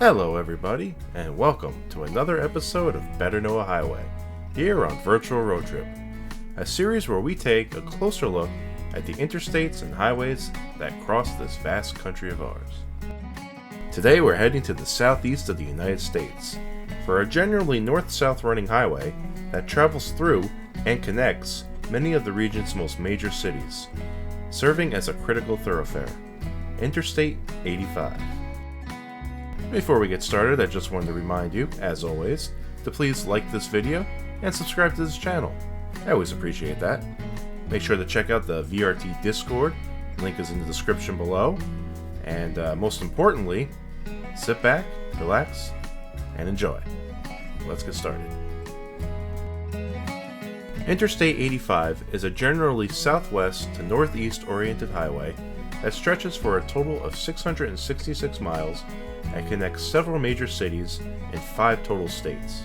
Hello everybody, and welcome to another episode of Better Know a Highway, here on Virtual Road Trip, a series where we take a closer look at the interstates and highways that cross this vast country of ours. Today we're heading to the southeast of the United States, for a generally north-south running highway that travels through and connects many of the region's most major cities, serving as a critical thoroughfare, Interstate 85. Before we get started, I just wanted to remind you, as always, to please like this video and subscribe to this channel. I always appreciate that. Make sure to check out the VRT Discord, link is in the description below, and most importantly, sit back, relax, and enjoy. Let's get started. Interstate 85 is a generally southwest to northeast oriented highway that stretches for a total of 666 miles and connects several major cities in 5 total states.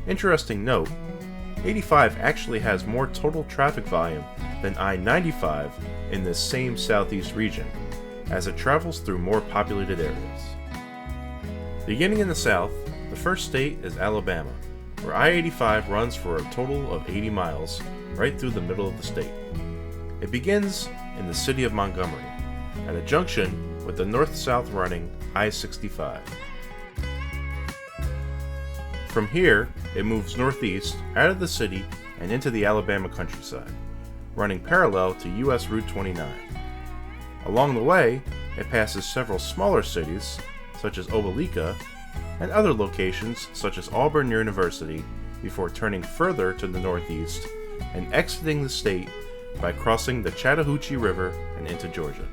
Interesting note, 85 actually has more total traffic volume than I-95 in this same southeast region, as it travels through more populated areas. Beginning in the south, the first state is Alabama, where I-85 runs for a total of 80 miles, right through the middle of the state. It begins in the city of Montgomery, at a junction with the north-south running I-65. From here, it moves northeast out of the city and into the Alabama countryside, running parallel to US Route 29. Along the way, it passes several smaller cities, such as Opelika, and other locations such as Auburn University, before turning further to the northeast and exiting the state by crossing the Chattahoochee River and into Georgia.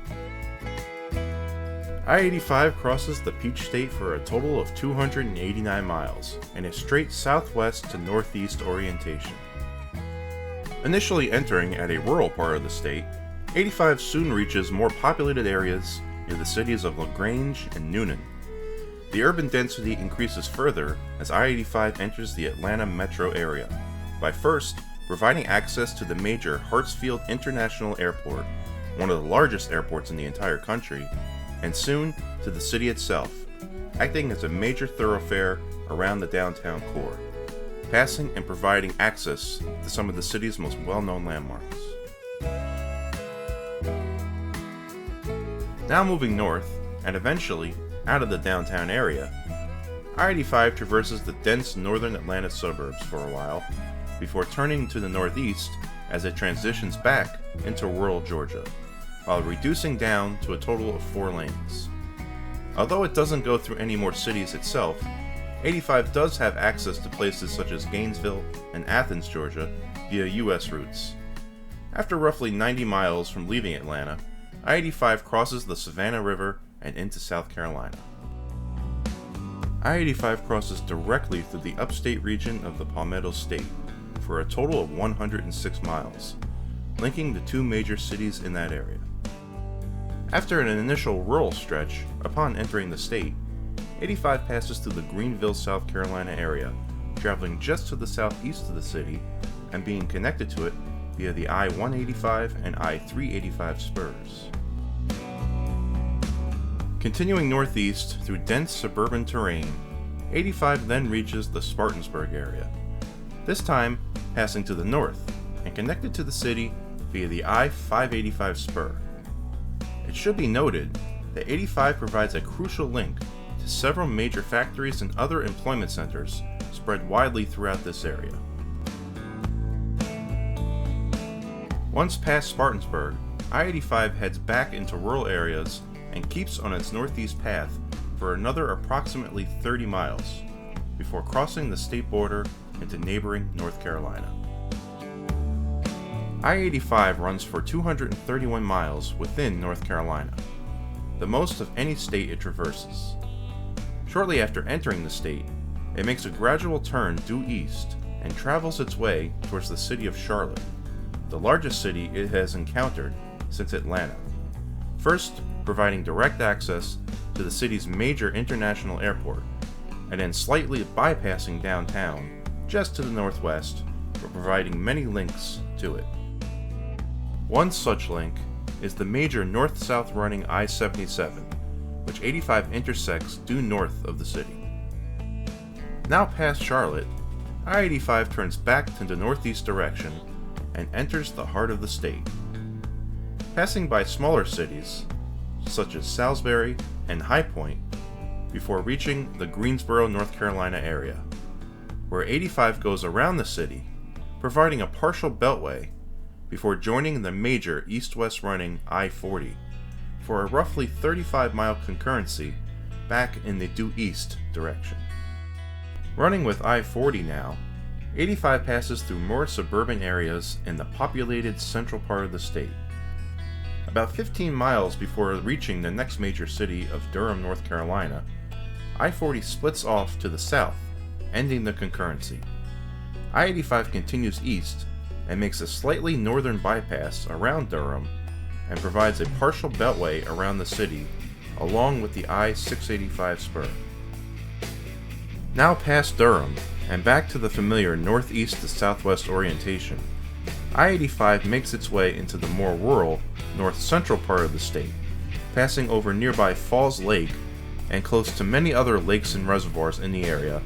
I-85 crosses the Peach State for a total of 289 miles in a straight southwest to northeast orientation. Initially entering at a rural part of the state, 85 soon reaches more populated areas near the cities of LaGrange and Newnan. The urban density increases further as I-85 enters the Atlanta metro area, by first providing access to the major Hartsfield International Airport, one of the largest airports in the entire country, and soon to the city itself, acting as a major thoroughfare around the downtown core, passing and providing access to some of the city's most well-known landmarks. Now moving north, and eventually out of the downtown area, I-85 traverses the dense northern Atlanta suburbs for a while, before turning to the northeast as it transitions back into rural Georgia, while reducing down to a total of 4 lanes. Although it doesn't go through any more cities itself, 85 does have access to places such as Gainesville and Athens, Georgia, via US routes. After roughly 90 miles from leaving Atlanta, I-85 crosses the Savannah River and into South Carolina. I-85 crosses directly through the upstate region of the Palmetto State for a total of 106 miles, linking the 2 major cities in that area. After an initial rural stretch, upon entering the state, 85 passes through the Greenville, South Carolina area, traveling just to the southeast of the city and being connected to it via the I-185 and I-385 spurs. Continuing northeast through dense suburban terrain, 85 then reaches the Spartansburg area, this time passing to the north and connected to the city via the I-585 spur. It should be noted that 85 provides a crucial link to several major factories and other employment centers spread widely throughout this area. Once past Spartansburg, I-85 heads back into rural areas and keeps on its northeast path for another approximately 30 miles, before crossing the state border into neighboring North Carolina. I-85 runs for 231 miles within North Carolina, the most of any state it traverses. Shortly after entering the state, it makes a gradual turn due east and travels its way towards the city of Charlotte, the largest city it has encountered since Atlanta, first providing direct access to the city's major international airport, and then slightly bypassing downtown just to the northwest, but providing many links to it. One such link is the major north-south running I-77, which 85 intersects due north of the city. Now past Charlotte, I-85 turns back to the northeast direction and enters the heart of the state, passing by smaller cities such as Salisbury and High Point before reaching the Greensboro, North Carolina area, where 85 goes around the city, providing a partial beltway before joining the major east-west running I-40 for a roughly 35-mile concurrency back in the due east direction. Running with I-40 now, 85 passes through more suburban areas in the populated central part of the state. About 15 miles before reaching the next major city of Durham, North Carolina, I-40 splits off to the south, ending the concurrency. I-85 continues east and makes a slightly northern bypass around Durham and provides a partial beltway around the city along with the I-685 spur. Now past Durham and back to the familiar northeast to southwest orientation, I-85 makes its way into the more rural north-central part of the state, passing over nearby Falls Lake and close to many other lakes and reservoirs in the area,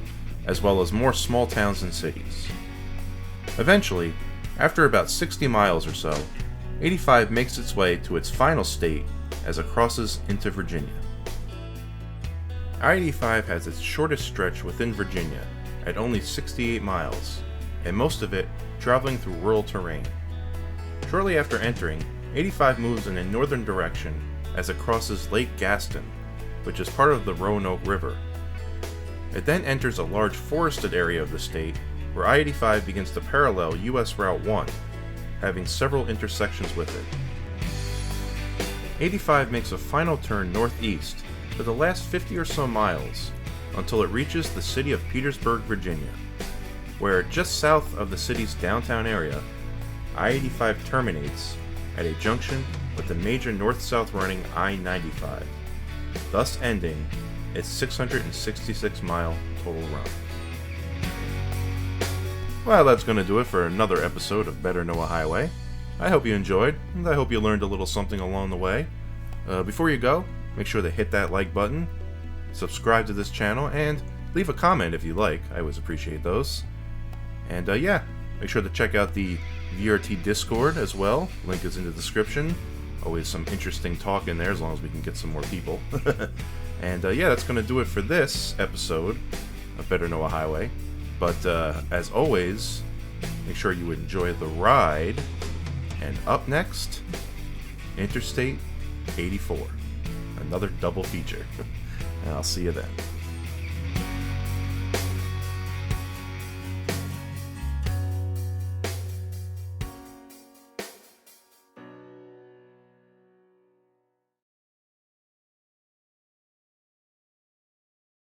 as well as more small towns and cities. Eventually, after about 60 miles or so, 85 makes its way to its final state as it crosses into Virginia. I-85 has its shortest stretch within Virginia at only 68 miles, and most of it traveling through rural terrain. Shortly after entering, 85 moves in a northern direction as it crosses Lake Gaston, which is part of the Roanoke River. It then enters a large forested area of the state where I-85 begins to parallel US Route 1, having several intersections with it. 85 makes a final turn northeast for the last 50 or so miles until it reaches the city of Petersburg, Virginia, where just south of the city's downtown area, I-85 terminates at a junction with the major north-south running I-95, thus ending its 666-mile total run. Well, that's going to do it for another episode of Better Know a Highway. I hope you enjoyed, and I hope you learned a little something along the way. Before you go, make sure to hit that like button, subscribe to this channel, and leave a comment if you like. I always appreciate those. And make sure to check out the VRT Discord as well. Link is in the description. Always some interesting talk in there as long as we can get some more people. And that's going to do it for this episode of Better Know a Highway. But as always, make sure you enjoy the ride. And up next, Interstate 84. Another double feature. And I'll see you then.